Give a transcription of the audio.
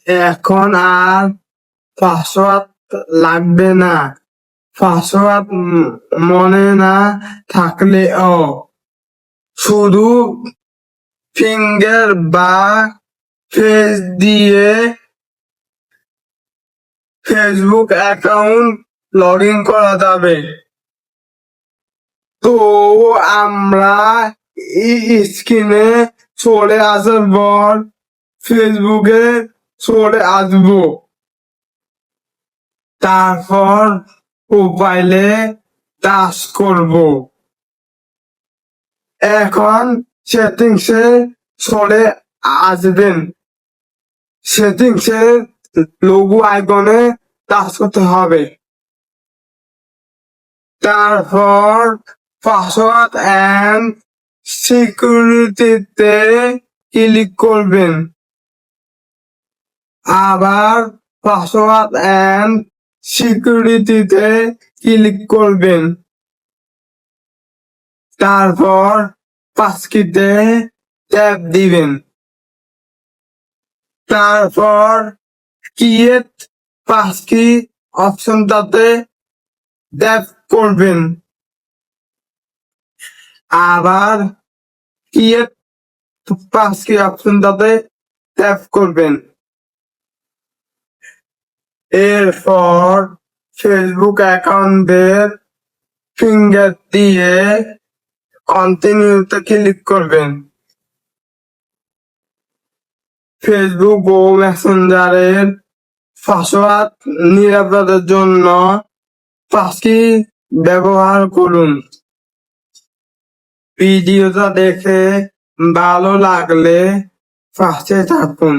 এখন আর পাসওয়ার্ড লাগবে না। পাসওয়ার্ড মনে না থাকলেও শুধু ফিঙ্গার বা ফেস দিয়ে ফেসবুক অ্যাকাউন্ট লগ ইন করা যাবে। তো আমরা স্ক্রিনে চলে আসার পর ফেসবুকে চলে আসবো, তারপর প্রোফাইলে টাচ করব। এখন সেটিংসে চলে আসবেন। সেটিংসে লোগো আইকনে টাচ করতে হবে। তারপর পাসওয়ার্ড এন্ড সিকিউরিটিতে ক্লিক করবেন। আবার পাসওয়ার্ড এন্ড সিকিউরিটিতে ক্লিক করবেন। তারপর পাসকিতে ট্যাপ দিবেন। তারপর ক্রিয়েট পাসকি অপশনটাতে ট্যাপ করবেন। আবার ক্রিয়েট পাসকি অপশনটাতে ট্যাপ করবেন। এরপর ফেসবুক অ্যাকাউন্টের ফিঙ্গার দিয়ে কন্টিনিউতে ক্লিক করবেন। ফেসবুক ও মেসেঞ্জারের পাসওয়ার্ড নিরাপত্তার জন্য পাসকি ব্যবহার করুন। ভিডিওটা দেখে ভালো লাগলে পাশে থাকুন।